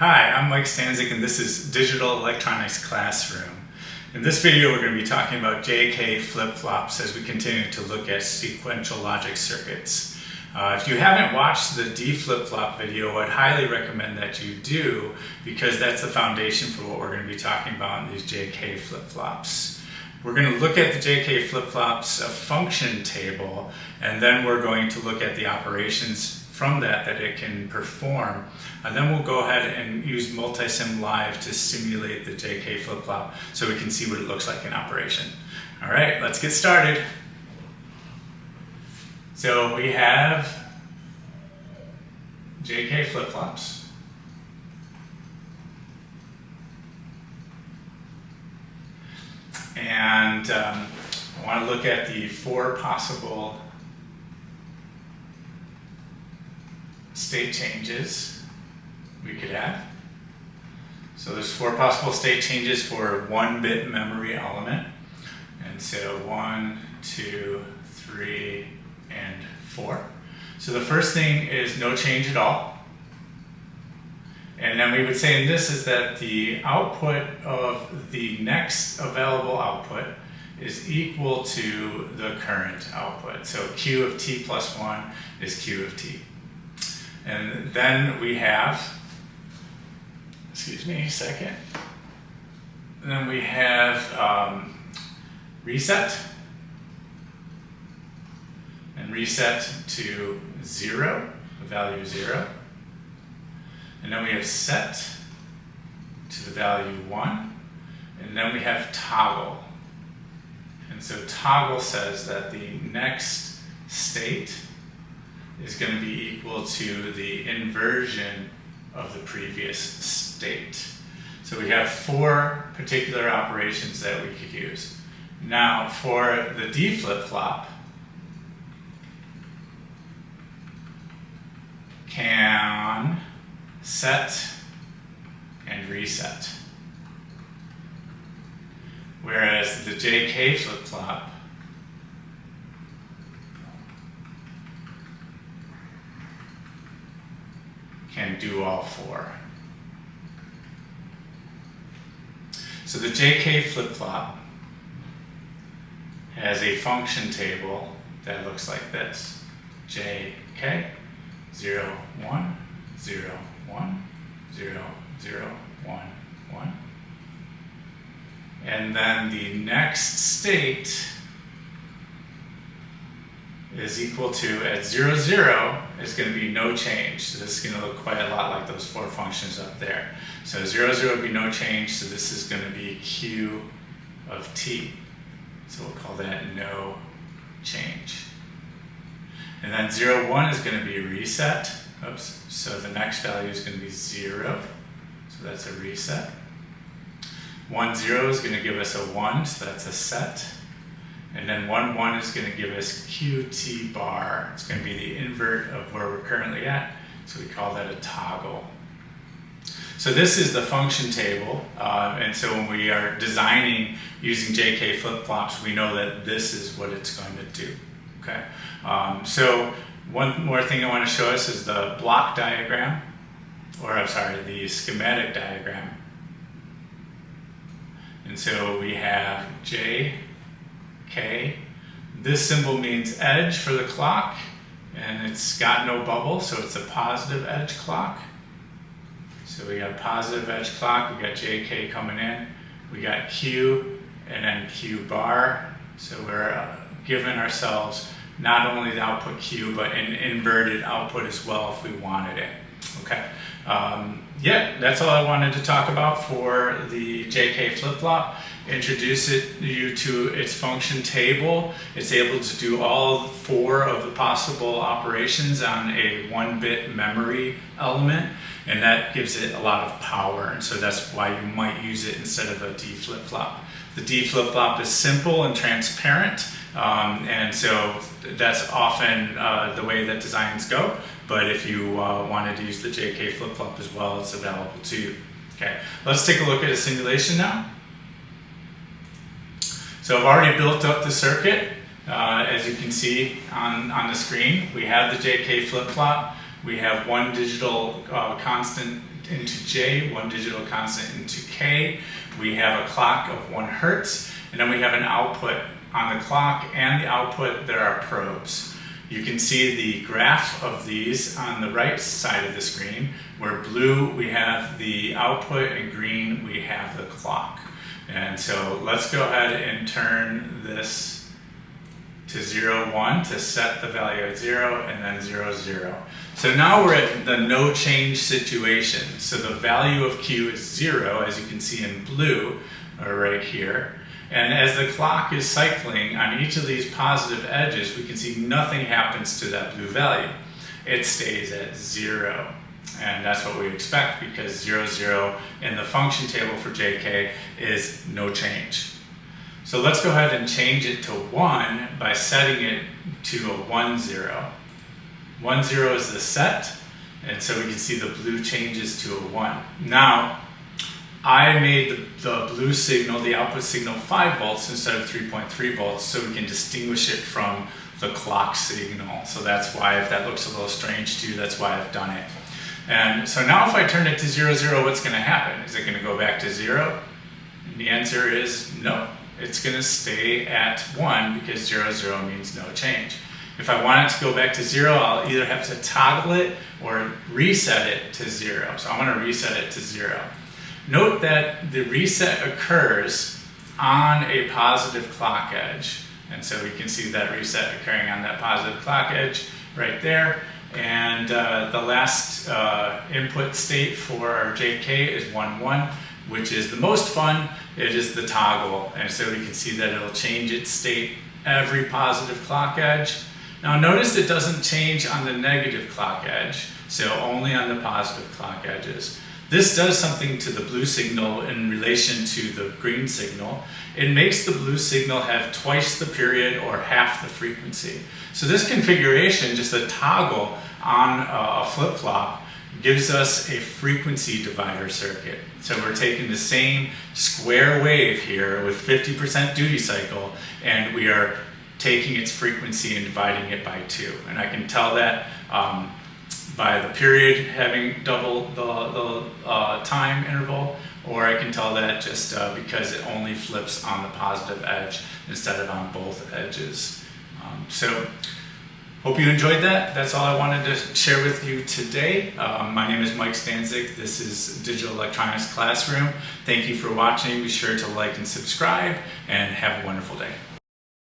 Hi, I'm Mike Stanzik and this is Digital Electronics Classroom. In this video we're going to be talking about JK flip-flops as we continue to look at sequential logic circuits. If you haven't watched the D flip-flop video, I'd highly recommend that you do because that's the foundation for what we're going to be talking about in these JK flip-flops. We're going to look at the JK flip-flops function table, and then we're going to look at the operations from that it can perform. And then we'll go ahead and use MultiSim Live to simulate the JK flip-flop so we can see what it looks like in operation. All right, let's get started. So we have JK flip-flops. And I want to look at the four possible state changes we could have. So there's four possible state changes for a 1-bit memory element. And so 1, 2, 3, and 4. So the first thing is no change at all. And then we would say in this is that the output of the next available output is equal to the current output. So Q of t plus 1 is Q of t. And then we have, excuse me a second, and then we have reset, and reset to 0, the value 0. And then we have set to the value 1, and then we have toggle. And so toggle says that the next state is going to be equal to the inversion of the previous state. So we have four particular operations that we could use. Now for the D flip-flop, can set and reset. Whereas the JK flip-flop can do all four. So the JK flip-flop has a function table that looks like this. JK 0, 1, 0, 1, 0, 0, 1, 1. And then the next state is equal to, at 0, 0, is going to be no change. So this is going to look quite a lot like those four functions up there. So 0, 0 would be no change, so this is going to be Q of t. So we'll call that no change. And then 0, 1 is going to be reset. Oops. So the next value is going to be 0. So that's a reset. 1, 0 is going to give us a 1, so that's a set. And then 1, 1 is going to give us QT bar. It's going to be the invert of where we're currently at. So we call that a toggle. So this is the function table. And so when we are designing using JK flip-flops, we know that this is what it's going to do. Okay. So one more thing I want to show us is the block diagram, or I'm sorry, the schematic diagram. And so we have J, K. This symbol means edge for the clock, and it's got no bubble, so it's a positive edge clock. So we got positive edge clock, we got JK coming in, we got Q, and then Q bar. So we're giving ourselves not only the output Q, but an inverted output as well if we wanted it. Okay. Yeah, that's all I wanted to talk about for the JK flip-flop. Introduce you to its function table. It's able to do all four of the possible operations on a 1-bit memory element, and that gives it a lot of power, and so that's why you might use it instead of a D flip-flop. The D flip-flop is simple and transparent, and so that's often the way that designs go. But if you wanted to use the JK flip-flop as well, it's available to you. Okay, let's take a look at a simulation now. So I've already built up the circuit. As you can see on the screen, we have the JK flip-flop. We have one digital constant into J, 1 digital constant into K. We have a clock of 1 hertz, and then we have an output on the clock and the output. There are probes. You can see the graph of these on the right side of the screen, where blue we have the output and green we have the clock. And so let's go ahead and turn this to 0, 1 to set the value at 0, and then 0, 0. So now we're at the no change situation. So the value of Q is 0, as you can see in blue, or right here. And as the clock is cycling on each of these positive edges, we can see nothing happens to that blue value. It stays at 0. And that's what we expect, because 0, 0 in the function table for JK is no change. So let's go ahead and change it to 1 by setting it to a 1, 0. 1, 0 is the set, and so we can see the blue changes to a 1. Now, I made the blue signal, the output signal, 5 volts instead of 3.3 volts, so we can distinguish it from the clock signal. So that's why, if that looks a little strange to you, that's why I've done it. And so now if I turn it to 0, 0, what's going to happen? Is it going to go back to 0? And the answer is no. It's going to stay at 1, because 0, 0 means no change. If I want it to go back to 0, I'll either have to toggle it or reset it to 0. So I'm going to reset it to 0. Note that the reset occurs on a positive clock edge. And so we can see that reset occurring on that positive clock edge right there. And the last input state for our JK is 1, 1, which is the most fun. It is the toggle. And so we can see that it'll change its state every positive clock edge. Now notice it doesn't change on the negative clock edge, so only on the positive clock edges. This does something to the blue signal in relation to the green signal. It makes the blue signal have twice the period or half the frequency. So this configuration, just a toggle on a flip-flop, gives us a frequency divider circuit. So we're taking the same square wave here with 50% duty cycle, and we are taking its frequency and dividing it by 2. And I can tell that by the period having double the time interval, or I can tell that just because it only flips on the positive edge instead of on both edges. So hope you enjoyed that. That's all I wanted to share with you today. My name is Mike Stanzik. This is Digital Electronics Classroom. Thank you for watching. Be sure to like and subscribe, and have a wonderful day.